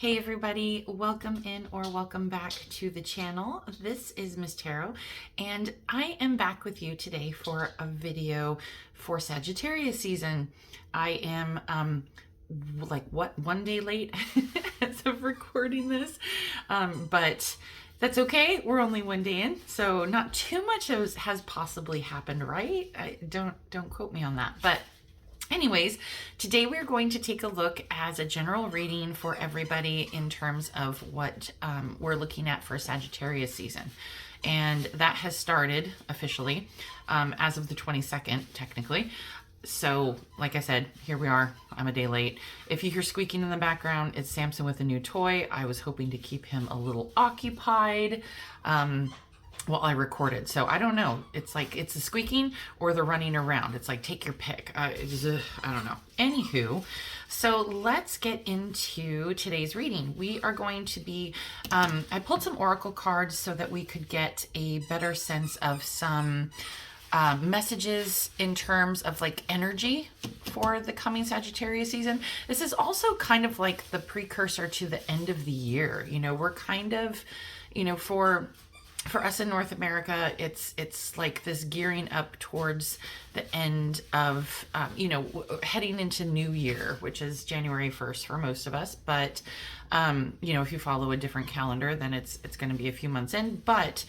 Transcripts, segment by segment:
Hey everybody, welcome in or welcome back to the channel. This is Miss Tarot and I am back with you today for a video for Sagittarius season. I am one day late as of recording this, but that's okay. We're only one day in, so not too much has possibly happened, right? Don't quote me on that, but anyways, today we're going to take a look as a general reading for everybody in terms of what we're looking at for Sagittarius season. And that has started officially as of the 22nd, technically. So, like I said, here we are. I'm a day late. If you hear squeaking in the background, it's Samson with a new toy. I was hoping to keep him a little occupied while I recorded. So I don't know. It's like it's the squeaking or the running around. It's like, take your pick. I don't know. Anywho, so let's get into today's reading. We are going to be, I pulled some oracle cards so that we could get a better sense of some messages in terms of like energy for the coming Sagittarius season. This is also kind of like the precursor to the end of the year. You know, we're kind of, you know, for us in North America, it's like this gearing up towards the end of, heading into New Year, which is January 1st for most of us. But, if you follow a different calendar, then it's going to be a few months in. But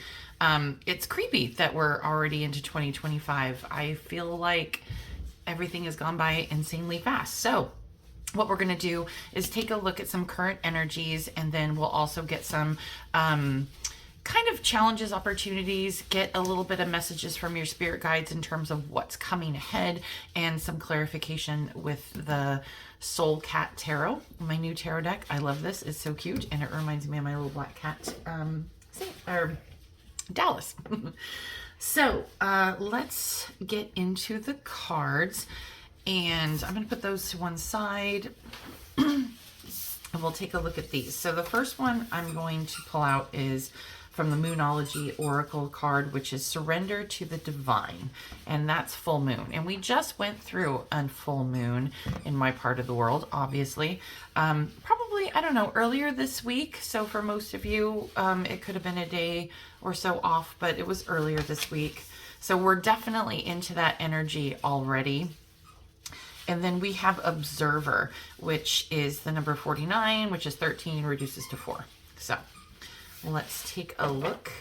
it's creepy that we're already into 2025. I feel like everything has gone by insanely fast. So what we're going to do is take a look at some current energies, and then we'll also get some kind of challenges, opportunities, get a little bit of messages from your spirit guides in terms of what's coming ahead, and some clarification with the Soul Cat Tarot, my new tarot deck. I love this. It's so cute, and it reminds me of my little black cat, Dallas. So let's get into the cards, and I'm going to put those to one side. And we'll take a look at these. So the first one I'm going to pull out is from the Moonology Oracle card, which is Surrender to the Divine. And that's full moon. And we just went through a full moon in my part of the world, obviously. Probably, I don't know, earlier this week. So for most of you, it could have been a day or so off, but it was earlier this week. So we're definitely into that energy already. And then we have Observer, which is the number 49, which is 13, reduces to 4. So let's take a look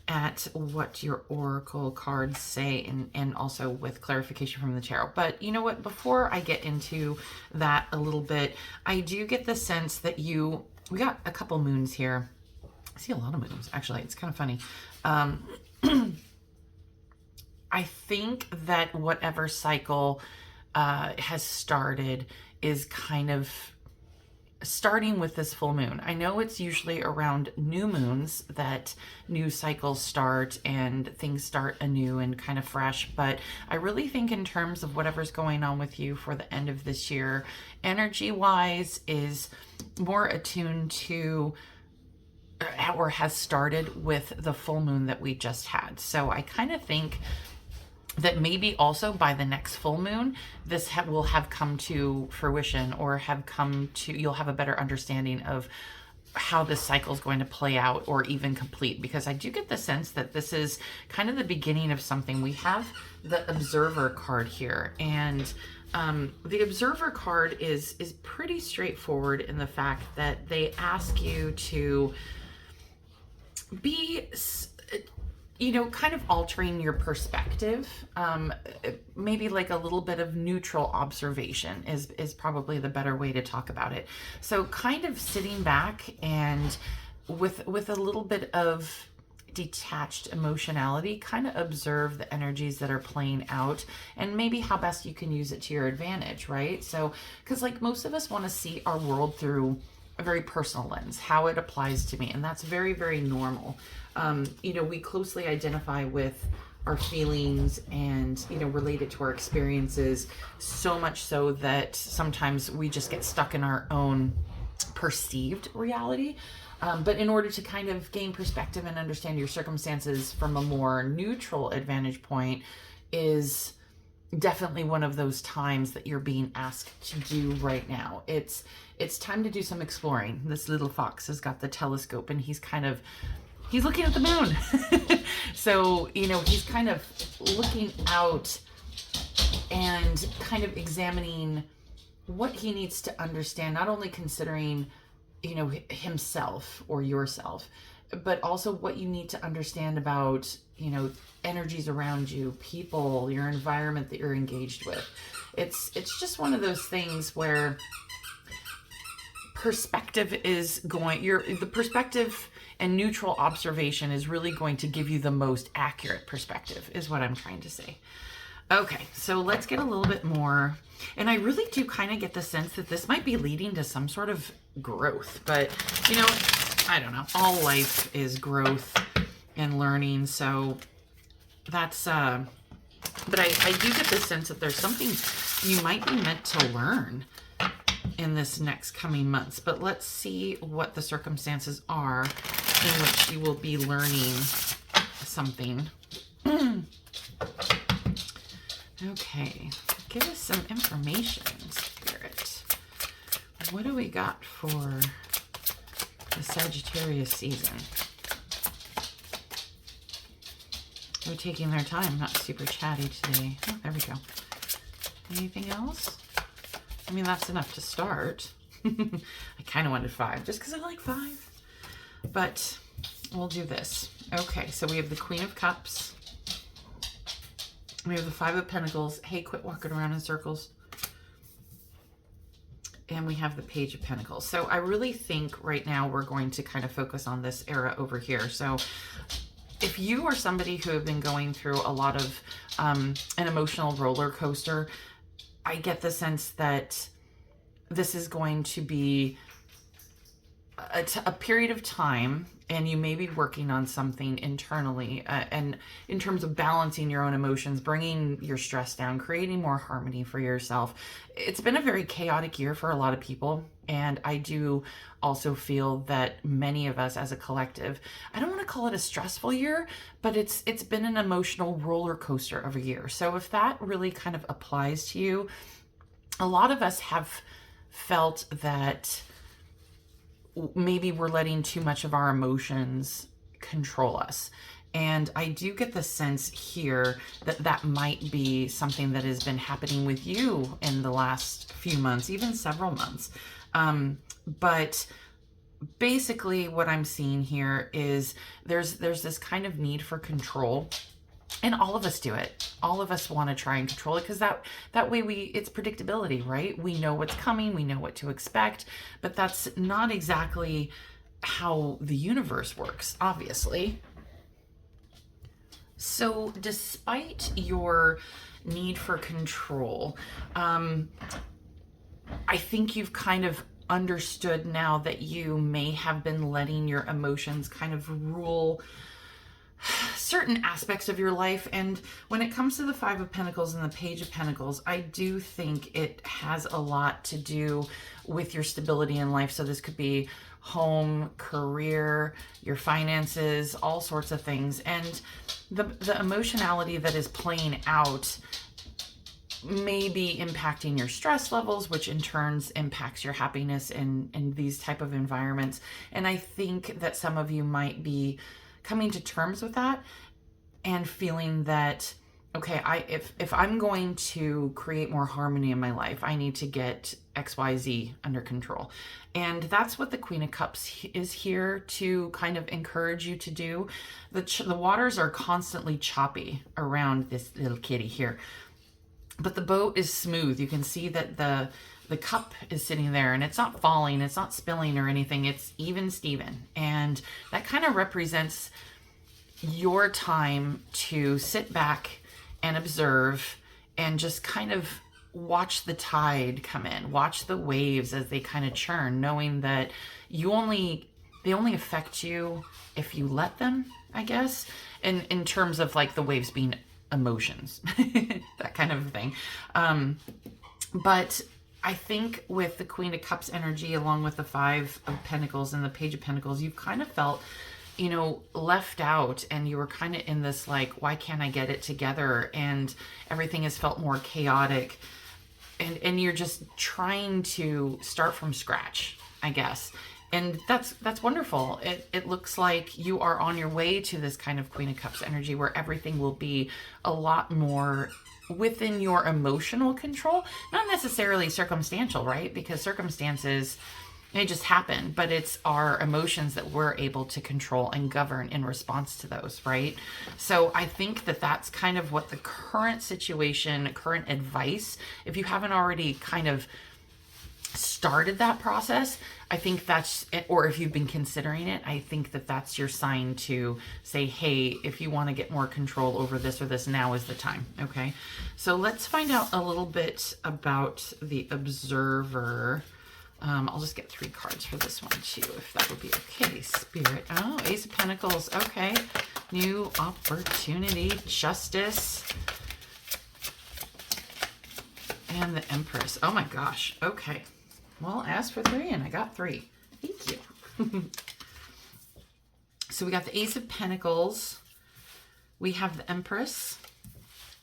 at what your oracle cards say, and also with clarification from the tarot. But you know what? Before I get into that a little bit, I do get the sense that we got a couple moons here. I see a lot of moons, actually. It's kind of funny. I think that whatever cycle has started is kind of starting with this full moon. I know it's usually around new moons that new cycles start and things start anew and kind of fresh, but I really think in terms of whatever's going on with you for the end of this year, energy-wise is more attuned to or has started with the full moon that we just had. So I kind of think that maybe also by the next full moon, this will have come to fruition, or you'll have a better understanding of how this cycle is going to play out or even complete, because I do get the sense that this is kind of the beginning of something. We have the Observer card here, and the Observer card is pretty straightforward in the fact that they ask you to be, kind of altering your perspective. Maybe like a little bit of neutral observation is probably the better way to talk about it. So kind of sitting back and with a little bit of detached emotionality, kind of observe the energies that are playing out and maybe how best you can use it to your advantage, right? So, because like most of us want to see our world through a very personal lens, how it applies to me. And that's very, very normal. We closely identify with our feelings and, relate it to our experiences, so much so that sometimes we just get stuck in our own perceived reality. But in order to kind of gain perspective and understand your circumstances from a more neutral advantage point is definitely one of those times that you're being asked to do right now. It's time to do some exploring. This little fox has got the telescope and he's looking at the moon. So, you know, he's kind of looking out and kind of examining what he needs to understand, not only considering, you know, himself or yourself, but also what you need to understand about, you know, energies around you, people, your environment that you're engaged with. It's just one of those things where perspective is going, the perspective and neutral observation is really going to give you the most accurate perspective, is what I'm trying to say. Okay, so let's get a little bit more. And I really do kind of get the sense that this might be leading to some sort of growth, but you know, I don't know. All life is growth and learning. So that's, but I do get the sense that there's something you might be meant to learn in this next coming months. But let's see what the circumstances are in which you will be learning something. Okay, give us some information, Spirit. What do we got for the Sagittarius season? They're taking their time, not super chatty today. Oh, there we go. Anything else? I mean, that's enough to start. I kind of wanted 5, just because I like 5. But we'll do this. Okay, so we have the Queen of Cups. We have the 5 of Pentacles. Hey, quit walking around in circles. And we have the Page of Pentacles. So I really think right now we're going to kind of focus on this era over here. So if you are somebody who have been going through a lot of an emotional roller coaster, I get the sense that this is going to be a period of time, and you may be working on something internally and in terms of balancing your own emotions, bringing your stress down, creating more harmony for yourself. It's been a very chaotic year for a lot of people, and I do also feel that many of us as a collective, I don't want to call it a stressful year, but it's been an emotional roller coaster of a year. So if that really kind of applies to you, a lot of us have felt that maybe we're letting too much of our emotions control us. And I do get the sense here that that might be something that has been happening with you in the last few months, even several months. But basically what I'm seeing here is there's this kind of need for control. And all of us do it. All of us want to try and control it because that way it's predictability, right? We know what's coming, we know what to expect, but that's not exactly how the universe works, obviously. So despite your need for control, I think you've kind of understood now that you may have been letting your emotions kind of rule certain aspects of your life. And when it comes to the 5 of Pentacles and the Page of Pentacles, I do think it has a lot to do with your stability in life. So this could be home, career, your finances, all sorts of things. And the emotionality that is playing out may be impacting your stress levels, which in turns impacts your happiness in these type of environments. And I think that some of you might be coming to terms with that and feeling that, okay, if I'm going to create more harmony in my life, I need to get XYZ under control. And that's what the Queen of Cups is here to kind of encourage you to do. The waters are constantly choppy around this little kitty here, but the boat is smooth. You can see that the cup is sitting there and it's not falling, it's not spilling or anything. It's even Steven. And that kind of represents your time to sit back and observe and just kind of watch the tide come in, watch the waves as they kind of churn, knowing that they only affect you if you let them, I guess, in terms of like the waves being emotions, that kind of thing. But I think with the Queen of Cups energy, along with the 5 of Pentacles and the Page of Pentacles, you've kind of felt you know, left out, and you were kind of in this like, why can't I get it together? And everything has felt more chaotic, and you're just trying to start from scratch, I guess. And that's wonderful. It looks like you are on your way to this kind of Queen of Cups energy where everything will be a lot more within your emotional control, not necessarily circumstantial, right? Because circumstances, they just happen, but it's our emotions that we're able to control and govern in response to those, right? So I think that that's kind of what the current situation, current advice, if you haven't already kind of started that process, I think that's it. Or if you've been considering it, I think that that's your sign to say, hey, if you want to get more control over this or this, now is the time. Okay, so let's find out a little bit about the Observer. I'll just get 3 cards for this one too, if that would be okay. Spirit. Oh, Ace of Pentacles. Okay. New opportunity. Justice. And the Empress. Oh my gosh. Okay. Well, I asked for 3 and I got 3. Thank you. So we got the Ace of Pentacles. We have the Empress.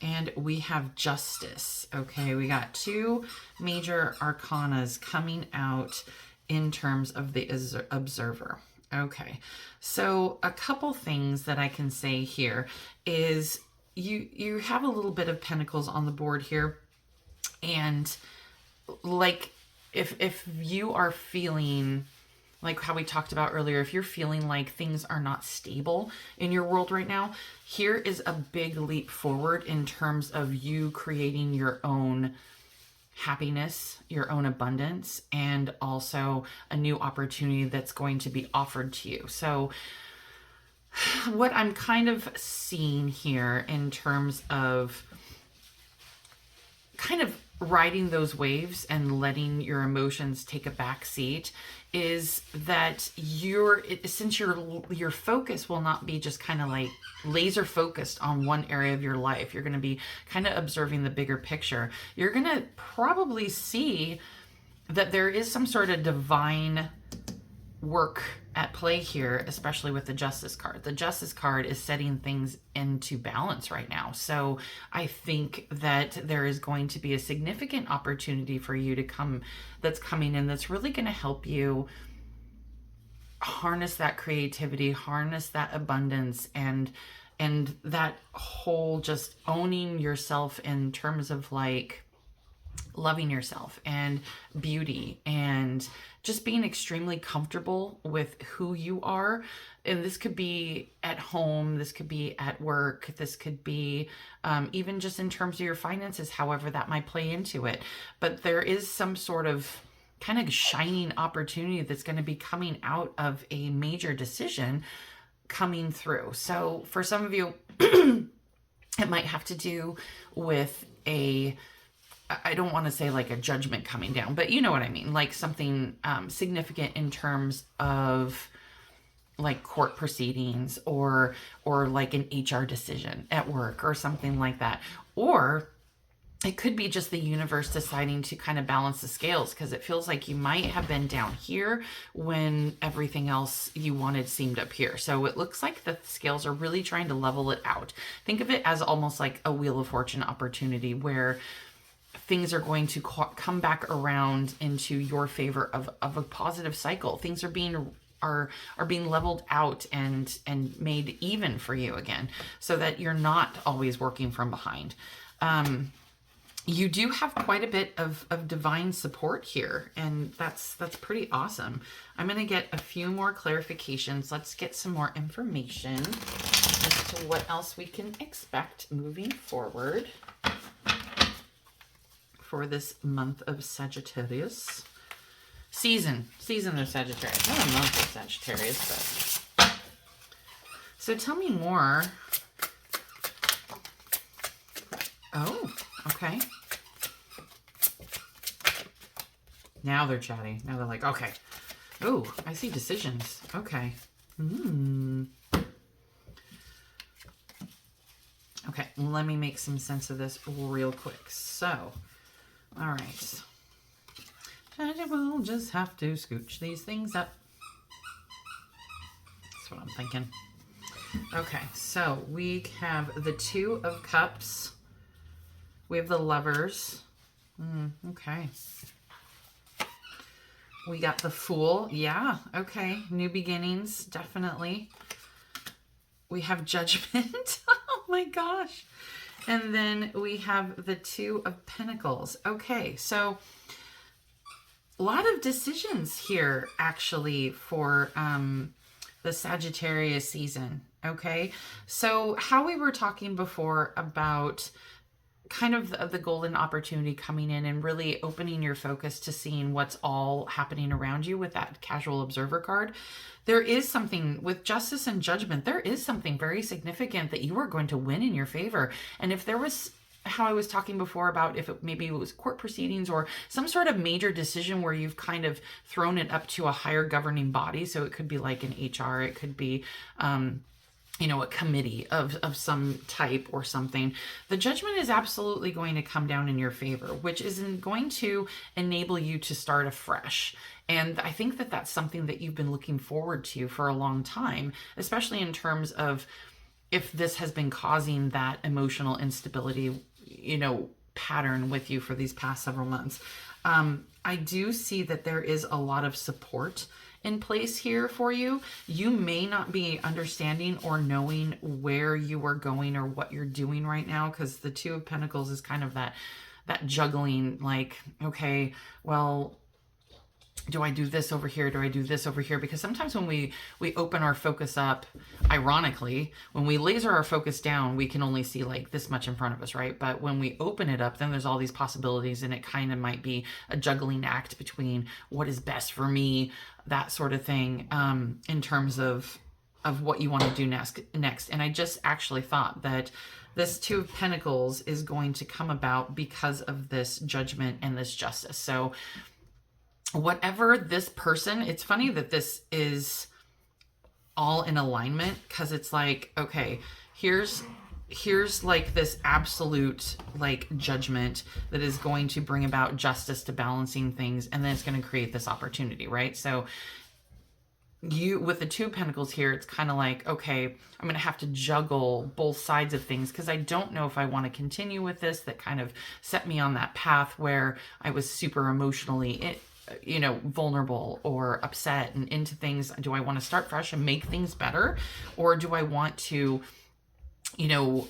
And we have Justice. Okay, we got 2 major arcanas coming out in terms of the Observer. Okay, so a couple things that I can say here is you have a little bit of Pentacles on the board here, and like if you are feeling like how we talked about earlier, if you're feeling like things are not stable in your world right now, here is a big leap forward in terms of you creating your own happiness, your own abundance, and also a new opportunity that's going to be offered to you. So what I'm kind of seeing here in terms of kind of riding those waves and letting your emotions take a back seat is that since your focus will not be just kind of like laser focused on one area of your life, you're going to be kind of observing the bigger picture. You're going to probably see that there is some sort of divine work at play here, especially with the Justice card. The Justice card is setting things into balance right now. So I think that there is going to be a significant opportunity for you to that's coming in, that's really going to help you harness that creativity, harness that abundance, and that whole just owning yourself in terms of like loving yourself and beauty and just being extremely comfortable with who you are. And this could be at home, this could be at work, this could be even just in terms of your finances, however that might play into it. But there is some sort of kind of shining opportunity that's going to be coming out of a major decision coming through. So for some of you, it might have to do with I don't want to say like a judgment coming down, but you know what I mean? Like something significant in terms of like court proceedings or like an HR decision at work or something like that. Or it could be just the universe deciding to kind of balance the scales, because it feels like you might have been down here when everything else you wanted seemed up here. So it looks like the scales are really trying to level it out. Think of it as almost like a Wheel of Fortune opportunity where things are going to come back around into your favor of a positive cycle. Things are being leveled out and made even for you again, so that you're not always working from behind. You do have quite a bit of divine support here, and that's pretty awesome. I'm going to get a few more clarifications. Let's get some more information as to what else we can expect moving forward for this month of Sagittarius. Season of Sagittarius. Not a month of Sagittarius, but... So tell me more. Oh, okay. Now they're chatting. Now they're like, okay. Oh, I see decisions. Okay. Okay, let me make some sense of this real quick. So, all right. We'll just have to scooch these things up. That's what I'm thinking. Okay, so we have the Two of Cups. We have the Lovers. Okay. We got the Fool. Yeah, okay. New beginnings, definitely. We have Judgment. Oh my gosh. And then we have the Two of Pentacles. Okay, so a lot of decisions here actually for the Sagittarius season. Okay, so how we were talking before about kind of the golden opportunity coming in and really opening your focus to seeing what's all happening around you with that casual observer card. There is something with Justice and Judgment. There is something very significant that you are going to win in your favor. And if there was, how I was talking before about if maybe it was court proceedings or some sort of major decision where you've kind of thrown it up to a higher governing body. So it could be like an HR, it could be, you know, a committee of some type or something. The Judgment is absolutely going to come down in your favor, which is going to enable you to start afresh. And I think that that's something that you've been looking forward to for a long time, especially in terms of if this has been causing that emotional instability, you know, pattern with you for these past several months. I do see that there is a lot of support in place here for you. You may not be understanding or knowing where you are going or what you're doing right now, because the Two of Pentacles is kind of that juggling, like, okay, well, do I do this over here? Do I do this over here? Because sometimes when we open our focus up, ironically, when we laser our focus down, we can only see like this much in front of us, right? But when we open it up, then there's all these possibilities, and it kind of might be a juggling act between what is best for me, that sort of thing, in terms of what you want to do next. And I just actually thought that this Two of Pentacles is going to come about because of this Judgment and this Justice. So whatever this person, it's funny that this is all in alignment, because it's like, okay, here's like this absolute like judgment that is going to bring about justice to balancing things, and then it's going to create this opportunity, right? So you, with the Two of Pentacles here, it's kind of like, okay, I'm going to have to juggle both sides of things, because I don't know if I want to continue with this. That kind of set me on that path where I was super emotionally, you know, vulnerable or upset and into things. Do I want to start fresh and make things better? Or do I want to, you know,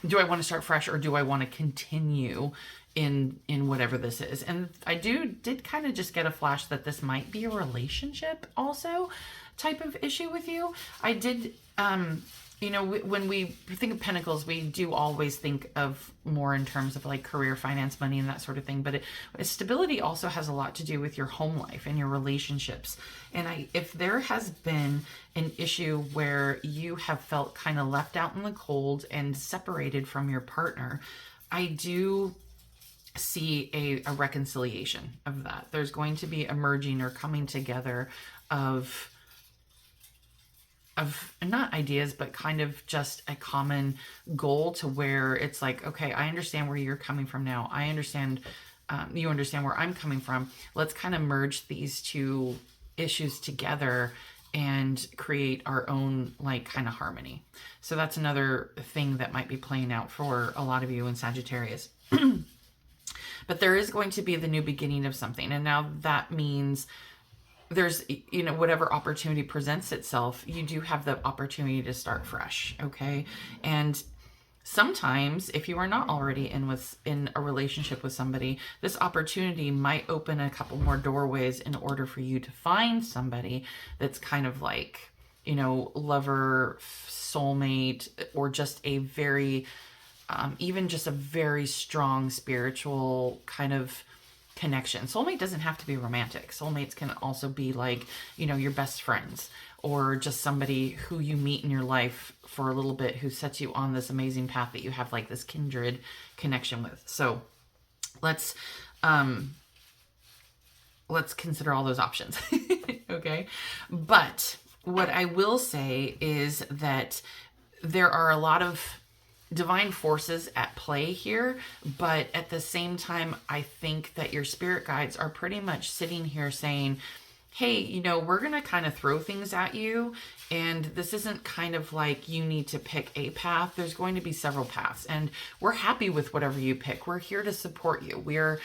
do I want to start fresh, or do I want to continue in whatever this is? And I did kind of just get a flash that this might be a relationship also type of issue with you. I did, you know, when we think of Pentacles, we do always think of more in terms of like career, finance, money, and that sort of thing. But stability also has a lot to do with your home life and your relationships. And if there has been an issue where you have felt kind of left out in the cold and separated from your partner, I do see a reconciliation of that. There's going to be a merging or coming together of not ideas, but kind of just a common goal, to where it's like, okay, I understand where you're coming from now. I understand, you understand where I'm coming from. Let's kind of merge these two issues together and create our own like kind of harmony. So that's another thing that might be playing out for a lot of you in Sagittarius. But there is going to be the new beginning of something. And now that means there's, you know, whatever opportunity presents itself, you do have the opportunity to start fresh. Okay. And sometimes if you are not already in a relationship with somebody, this opportunity might open a couple more doorways in order for you to find somebody that's kind of like, you know, lover, soulmate, or just a very, even just a very strong spiritual kind of connection. Soulmate doesn't have to be romantic. Soulmates can also be like, you know, your best friends, or just somebody who you meet in your life for a little bit, who sets you on this amazing path that you have like this kindred connection with. So let's consider all those options. Okay. But what I will say is that there are a lot of divine forces at play here, but at the same time, I think that your spirit guides are pretty much sitting here saying, hey, you know, we're going to kind of throw things at you. And this isn't kind of like you need to pick a path. There's going to be several paths, and we're happy with whatever you pick. We're here to support you.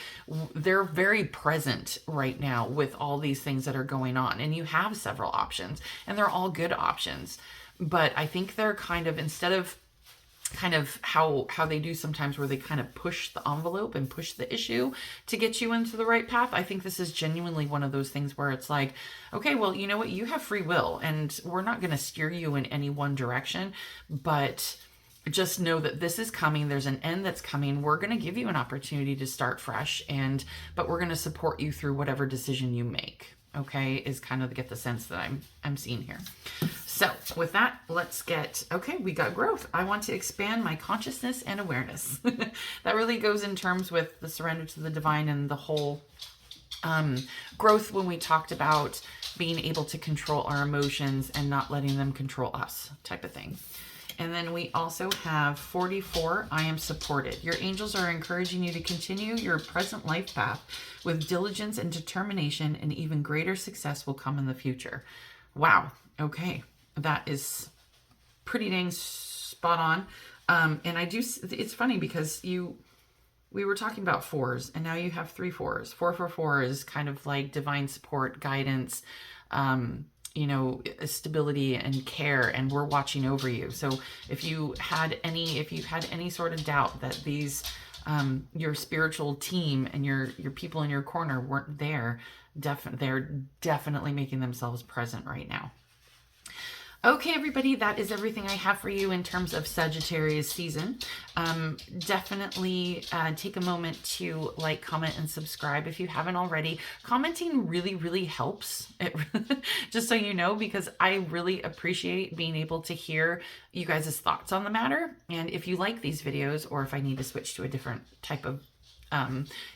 They're very present right now with all these things that are going on, and you have several options, and they're all good options. But I think they're kind of, instead of kind of how they do sometimes, where they kind of push the envelope and push the issue to get you into the right path, I think this is genuinely one of those things where it's like, okay, well, you know what, you have free will, and we're not going to steer you in any one direction, but just know that this is coming. There's an end that's coming. We're going to give you an opportunity to start fresh, but we're going to support you through whatever decision you make. Okay, is kind of get the sense that I'm seeing here. So with that, let's okay, we got growth. I want to expand my consciousness and awareness. That really goes in terms with the surrender to the divine and the whole growth when we talked about being able to control our emotions and not letting them control us, type of thing. And then we also have 44, I am supported. Your angels are encouraging you to continue your present life path with diligence and determination, and even greater success will come in the future. Wow. Okay. That is pretty dang spot on. And it's funny because we were talking about fours, and now you have 3 4s. 4 is kind of like divine support, guidance, you know, stability and care, and we're watching over you. So if you've had any sort of doubt that these, your spiritual team and your people in your corner weren't there, they're definitely making themselves present right now. Okay, everybody, that is everything I have for you in terms of Sagittarius season. Definitely take a moment to like, comment, and subscribe if you haven't already. Commenting really, really helps, just so you know, because I really appreciate being able to hear you guys' thoughts on the matter. And if you like these videos, or if I need to switch to a different type of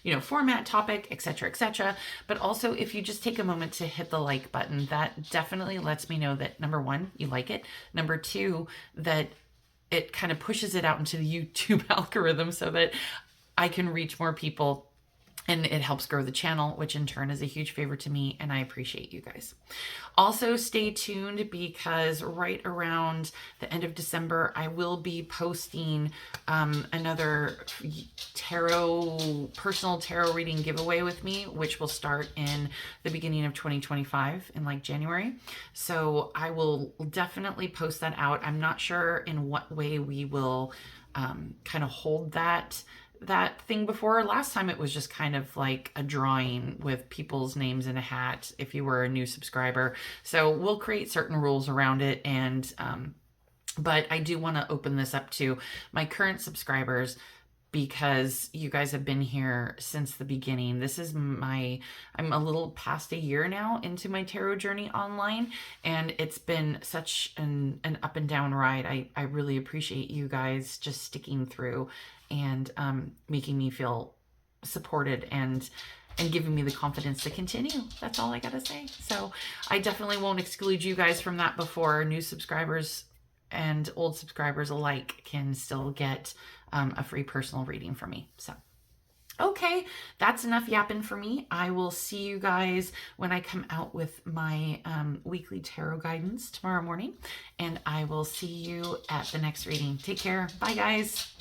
you know, format, topic, etc., etc. But also, if you just take a moment to hit the like button, that definitely lets me know that, number 1, you like it. Number 2, that it kind of pushes it out into the YouTube algorithm so that I can reach more people, and it helps grow the channel, which in turn is a huge favor to me, and I appreciate you guys. Also, stay tuned, because right around the end of December, I will be posting another personal tarot reading giveaway with me, which will start in the beginning of 2025 in like January. So I will definitely post that out. I'm not sure in what way we will kind of hold that thing before. Last time it was just kind of like a drawing with people's names in a hat if you were a new subscriber. So we'll create certain rules around it, and but I do want to open this up to my current subscribers, because you guys have been here since the beginning. This is I'm a little past a year now into my tarot journey online, and it's been such an up and down ride. I really appreciate you guys just sticking through and making me feel supported and giving me the confidence to continue. That's all I gotta say. So I definitely won't exclude you guys from that. Before, new subscribers and old subscribers alike can still get a free personal reading from me. So okay, that's enough yapping for me. I will see you guys when I come out with my weekly tarot guidance tomorrow morning, and I will see you at the next reading. Take care. Bye, guys.